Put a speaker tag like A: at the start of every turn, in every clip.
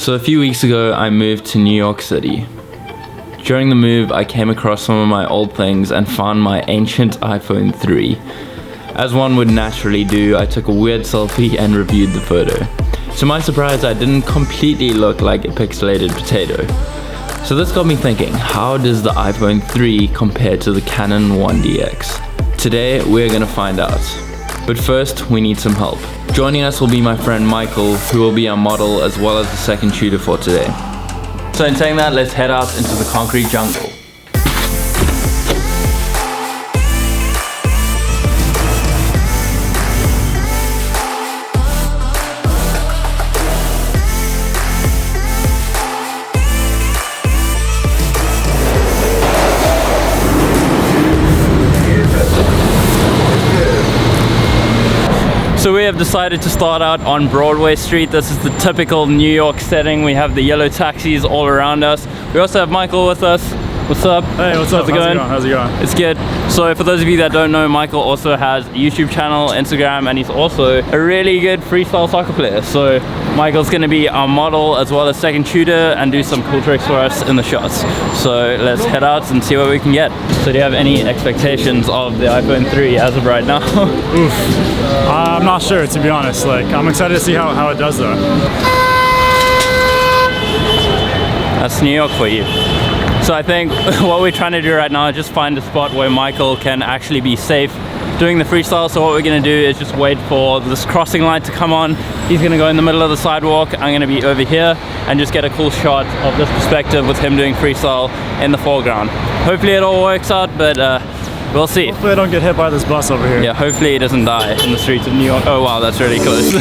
A: So a few weeks ago, I moved to New York City. During the move, I came across some of my old things and found my ancient iPhone 3. As one would naturally do, I took a weird selfie and reviewed the photo. To my surprise, I didn't completely look like a pixelated potato. So this got me thinking, how does the iPhone 3 compare to the Canon 1DX? Today, we're gonna find out. But first, we need some help. Joining us will be my friend Michael, who will be our model as well as the second shooter for today. So in saying that, let's head out into the concrete jungle. So we have decided to start out on Broadway Street. This is the typical New York setting. We have the yellow taxis all around us. We also have Michael with us. What's up?
B: Hey, what's up? How's it going?
A: It's good. So for those of you that don't know, Michael also has a YouTube channel, Instagram, and he's also a really good freestyle soccer player. So Michael's gonna be our model as well as second shooter and do some cool tricks for us in the shots. So let's head out and see what we can get. So do you have any expectations of the iPhone 3 as of right now?
B: Oof. I'm not sure, to be honest. I'm excited to see how it does though.
A: That's New York for you. So I think what we're trying to do right now is just find a spot where Michael can actually be safe doing the freestyle. So what we're gonna do is just wait for this crossing light to come on. He's gonna go in the middle of the sidewalk. I'm gonna be over here and just get a cool shot of this perspective with him doing freestyle in the foreground. Hopefully it all works out, but we'll see.
B: Hopefully I don't get hit by this bus over here.
A: Yeah, hopefully he doesn't die in the streets of New York. Oh wow, that's really close.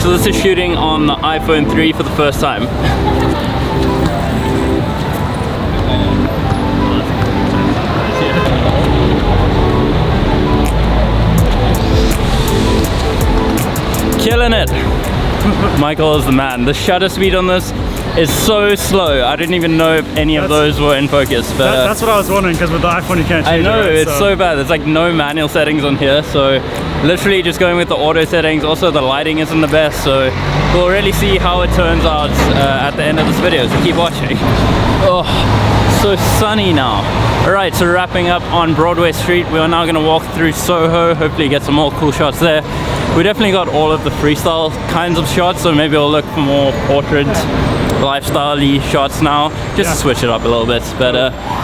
A: So this is shooting on the iPhone 3 for the first time. Killing it! Michael is the man. The shutter speed on this is so slow. I didn't even know if any of those were in focus. But
B: that's what I was wondering, because with the iPhone you can't change it.
A: I know,
B: right?
A: it's so bad. There's like no manual settings on here, so literally just going with the auto settings. Also the lighting isn't the best, so we'll really see how it turns out at the end of this video, so keep watching. Oh, so sunny now. Alright, so wrapping up on Broadway Street, we are now going to walk through Soho, hopefully get some more cool shots there. We definitely got all of the freestyle kinds of shots, so maybe we'll look for more portrait, lifestyle-y shots now, just to switch it up a little bit, but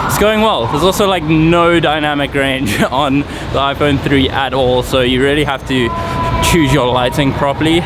A: it's going well. There's also like no dynamic range on the iPhone 3 at all, so you really have to choose your lighting properly.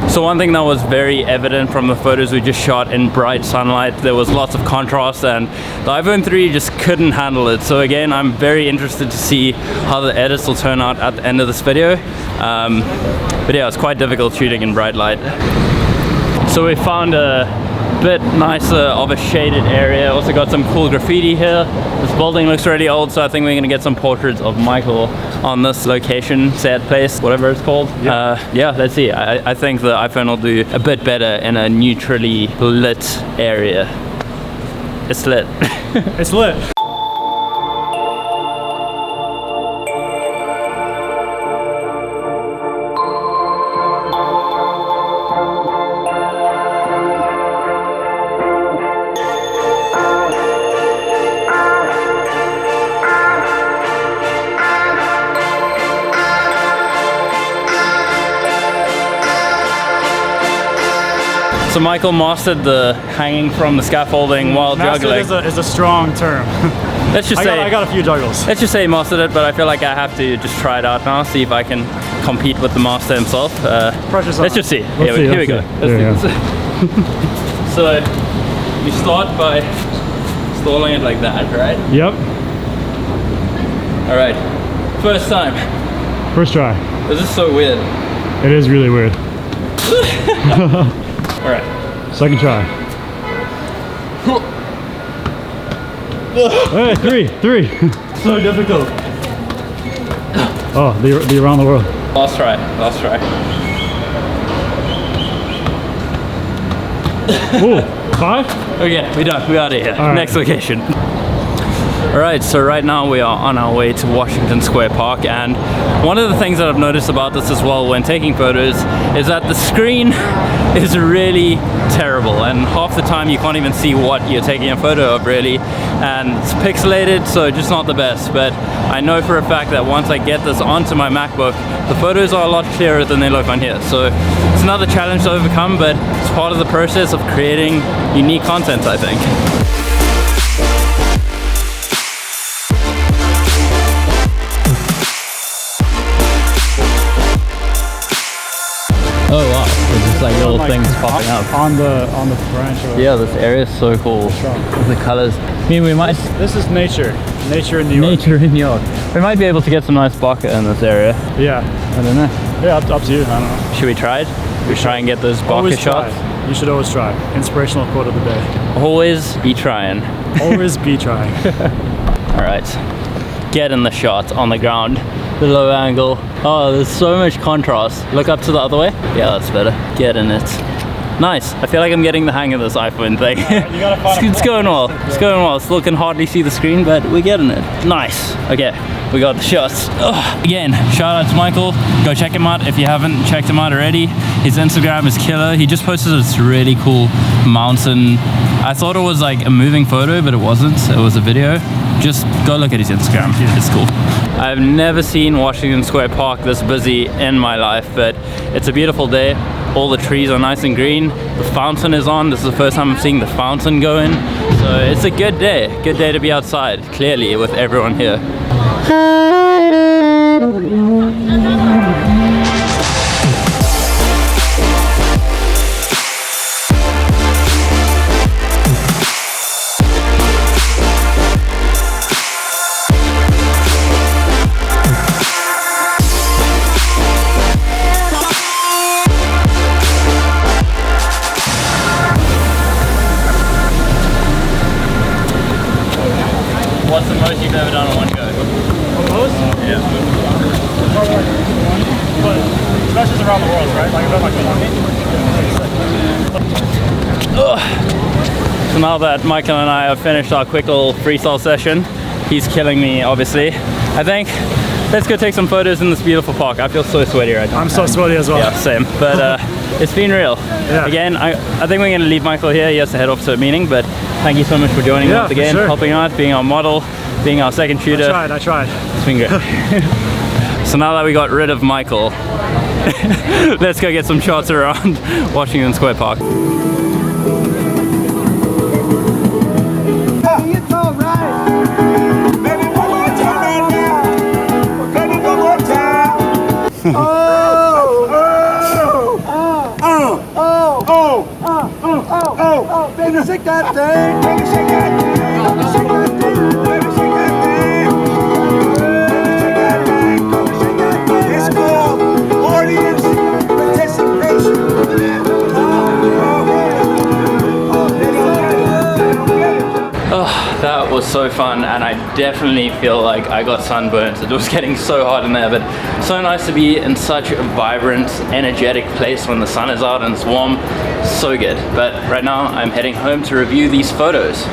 A: So one thing that was very evident from the photos we just shot in bright sunlight, there was lots of contrast and the iPhone 3 just couldn't handle it. So again, I'm very interested to see how the edits will turn out at the end of this video. But yeah, it's quite difficult shooting in bright light. So we found a bit nicer of a shaded area. Also got some cool graffiti here. This building looks really old, so I think we're gonna get some portraits of Michael on this location, sad place, whatever it's called. Yeah, let's see. I think the iPhone will do a bit better in a neutrally lit area. It's lit.
B: It's lit.
A: So Michael mastered the hanging from the scaffolding while juggling.
B: Mastered is a strong term.
A: Let's just say
B: I got a few juggles.
A: Let's just say he mastered it, but I feel like I have to just try it out now, see if I can compete with the master himself.
B: Pressure's on.
A: Let's just see.
B: Here we go.
A: Let's do this. So you start by stalling it like that, right?
B: Yep.
A: All right, first time.
B: First try.
A: This is so weird.
B: It is really weird.
A: All right.
B: Second try. Hey, three.
A: So difficult.
B: Oh, the around the world.
A: Last try.
B: Ooh, 5?
A: Okay, we're done. We're out of here.
B: All right.
A: Next location. Alright, so right now we are on our way to Washington Square Park, and one of the things that I've noticed about this as well when taking photos is that the screen is really terrible, and half the time you can't even see what you're taking a photo of really, and it's pixelated, so just not the best. But I know for a fact that once I get this onto my MacBook, the photos are a lot clearer than they look on here. So it's another challenge to overcome, but it's part of the process of creating unique content, I think. Oh wow, there's just like little things popping up.
B: On the branch. Or
A: Yeah, this area is so cool. With the colors. I mean, we might...
B: This is nature. Nature in New York.
A: Nature in New York. We might be able to get some nice bokeh in this area.
B: Yeah.
A: I don't know.
B: Yeah, up to you. I don't know.
A: Should we try it? We try and get those bokeh
B: Always
A: shots?
B: try. You should always try. Inspirational quote of the day.
A: Always be trying.
B: Always be trying.
A: Alright. Get in the shot on the ground. The low angle. Oh, there's so much contrast. Look up to the other way. Yeah, that's better. Get in it. Nice. I feel like I'm getting the hang of this iPhone thing.
B: You gotta find
A: It's going well. It's going well. Still can hardly see the screen, but we're getting it. Nice. Okay, we got the shots. Ugh. Again, shout out to Michael. Go check him out if you haven't checked him out already. His Instagram is killer. He just posted this really cool mountain. I thought it was like a moving photo, but it wasn't. It was a video. Just go look at his Instagram. It's cool. I've never seen Washington Square Park this busy in my life, but it's a beautiful day. All the trees are nice and green. The fountain is on. This is the first time I'm seeing the fountain going. So it's a good day. Good day to be outside, clearly, with everyone here. What's the most you've ever done in one go?
B: Most?
A: Yeah.
B: Probably like 1. But especially around the world, right? Like I've done like 20.
A: So now that Michael and I have finished our quick little freestyle session, he's killing me, obviously. I think let's go take some photos in this beautiful park. I feel so sweaty right now.
B: I'm so sweaty as well.
A: Yeah, same. But it's been real.
B: Yeah.
A: Again, I think we're going to leave Michael here. He has to head off to a meeting, but thank you so much for joining
B: Yeah,
A: us again,
B: for sure.
A: helping out, being our model, being our second shooter.
B: I tried.
A: It's been great. So now that we got rid of Michael, let's go get some shots around Washington Square Park.
C: It's all right. Baby, one more time now. Baby, one more time. Oh, baby, shake that thing. Baby, shake that thing. Shake that thing. Baby, shake that thing. Shake that thing. Shake that thing. It's called audience participation.
A: That was so fun, and I definitely feel like I got sunburnt. It was getting so hot in there, but so nice to be in such a vibrant, energetic place when the sun is out and it's warm. So good. But right now I'm heading home to review these photos.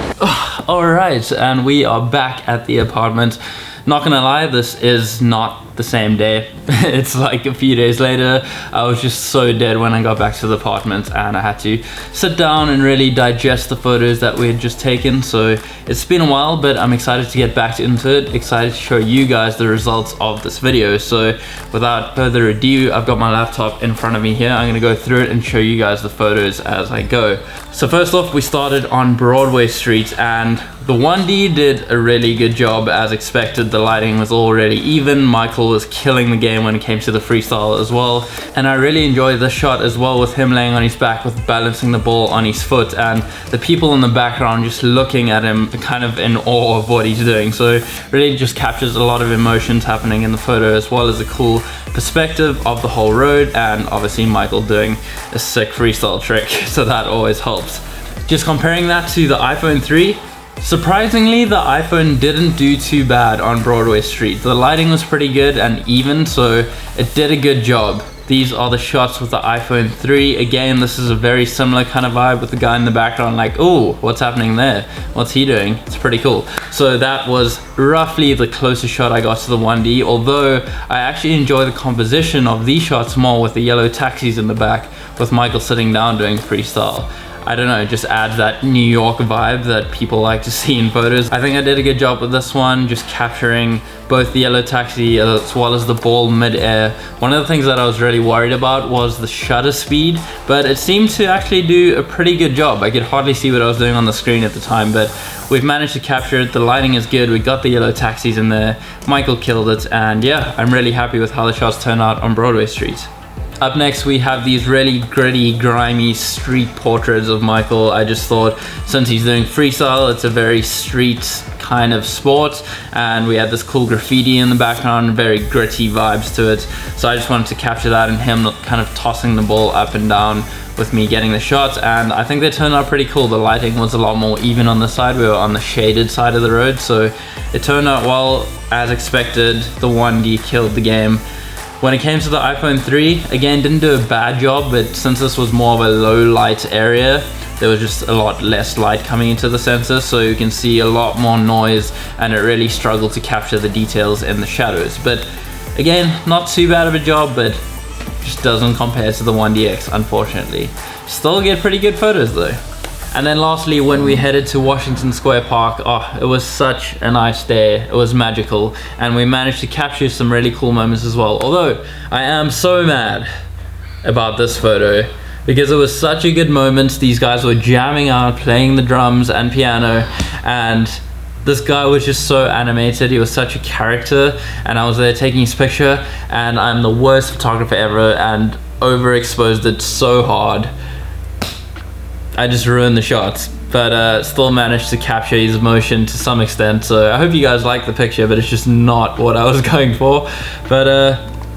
A: Alright, and we are back at the apartment. Not gonna lie, this is not the same day. It's like a few days later. I was just so dead when I got back to the apartment, and I had to sit down and really digest the photos that we had just taken. So it's been a while, but I'm excited to get back into it, excited to show you guys the results of this video. So without further ado, I've got my laptop in front of me here. I'm gonna go through it and show you guys the photos as I go. So first off, we started on Broadway Street, and the 1D did a really good job as expected. The lighting was already even. Michael Michael was killing the game when it came to the freestyle as well. And I really enjoyed this shot as well, with him laying on his back with balancing the ball on his foot, and the people in the background just looking at him kind of in awe of what he's doing. So really just captures a lot of emotions happening in the photo, as well as a cool perspective of the whole road, and obviously Michael doing a sick freestyle trick, so that always helps. Just comparing that to the iPhone 3, surprisingly the iPhone didn't do too bad on Broadway Street. The lighting was pretty good and even, so it did a good job. These are the shots with the iPhone 3. Again, this is a very similar kind of vibe with the guy in the background like, oh, what's happening there? What's he doing? It's pretty cool. So that was roughly the closest shot I got to the 1D, although I actually enjoy the composition of these shots more with the yellow taxis in the back with Michael sitting down doing freestyle. I don't know, it just adds that New York vibe that people like to see in photos. I think I did a good job with this one, just capturing both the yellow taxi as well as the ball mid-air. One of the things that I was really worried about was the shutter speed, but it seemed to actually do a pretty good job. I could hardly see what I was doing on the screen at the time, but we've managed to capture it. The lighting is good, we got the yellow taxis in there, Michael killed it, and yeah, I'm really happy with how the shots turned out on Broadway Street. Up next, we have these really gritty, grimy street portraits of Michael. I just thought, since he's doing freestyle, it's a very street kind of sport, and we had this cool graffiti in the background, very gritty vibes to it. So I just wanted to capture that, and him kind of tossing the ball up and down with me getting the shots, and I think they turned out pretty cool. The lighting was a lot more even on this side. We were on the shaded side of the road, so it turned out well. As expected, the 1D killed the game. When it came to the iPhone 3, again, didn't do a bad job, but since this was more of a low light area, there was just a lot less light coming into the sensor, so you can see a lot more noise, and it really struggled to capture the details in the shadows. But again, not too bad of a job, but just doesn't compare to the 1DX, unfortunately. Still get pretty good photos though. And then lastly, when we headed to Washington Square Park, oh, it was such a nice day. It was magical, and we managed to capture some really cool moments as well. Although, I am so mad about this photo because it was such a good moment. These guys were jamming out, playing the drums and piano, and this guy was just so animated. He was such a character, and I was there taking his picture, and I'm the worst photographer ever and overexposed it so hard. I just ruined the shots, but still managed to capture his emotion to some extent. So I hope you guys like the picture, but it's just not what I was going for. But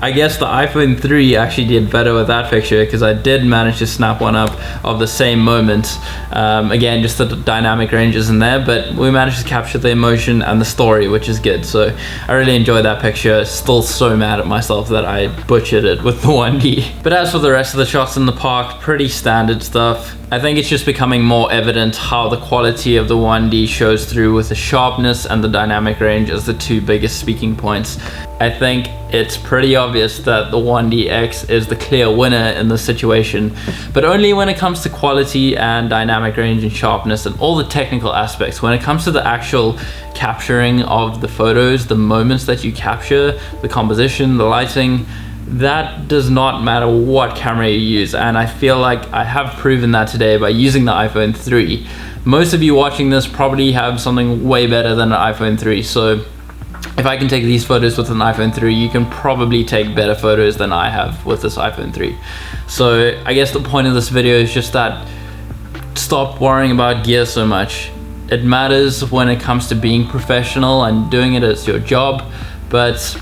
A: I guess the iPhone 3 actually did better with that picture, because I did manage to snap one up of the same moment. Again, just the dynamic ranges in there, but we managed to capture the emotion and the story, which is good. So I really enjoyed that picture. Still so mad at myself that I butchered it with the 1D. But as for the rest of the shots in the park, pretty standard stuff. I think it's just becoming more evident how the quality of the 1D shows through, with the sharpness and the dynamic range as the two biggest speaking points. I think it's pretty obvious that the 1DX is the clear winner in this situation, but only when it comes to quality and dynamic range and sharpness and all the technical aspects. When it comes to the actual capturing of the photos, the moments that you capture, the composition, the lighting, that does not matter what camera you use, and I feel like I have proven that today by using the iPhone 3. Most of you watching this probably have something way better than an iPhone 3, so if I can take these photos with an iPhone 3, you can probably take better photos than I have with this iPhone 3. So I guess the point of this video is just that stop worrying about gear so much. It matters when it comes to being professional and doing it as your job, but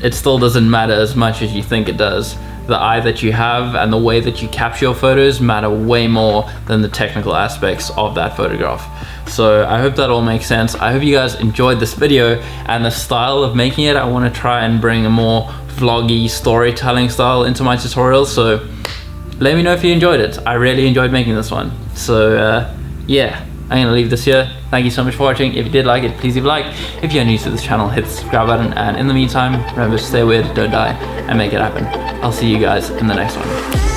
A: it still doesn't matter as much as you think it does. The eye that you have and the way that you capture your photos matter way more than the technical aspects of that photograph. So I hope that all makes sense. I hope you guys enjoyed this video and the style of making it. I want to try and bring a more vloggy storytelling style into my tutorials, so let me know if you enjoyed it. I really enjoyed making this one. So yeah, I'm gonna leave this here. Thank you so much for watching. If you did like it, please leave a like. If you're new to this channel, hit the subscribe button, and in the meantime, remember to stay weird, don't die, and make it happen. I'll see you guys in the next one.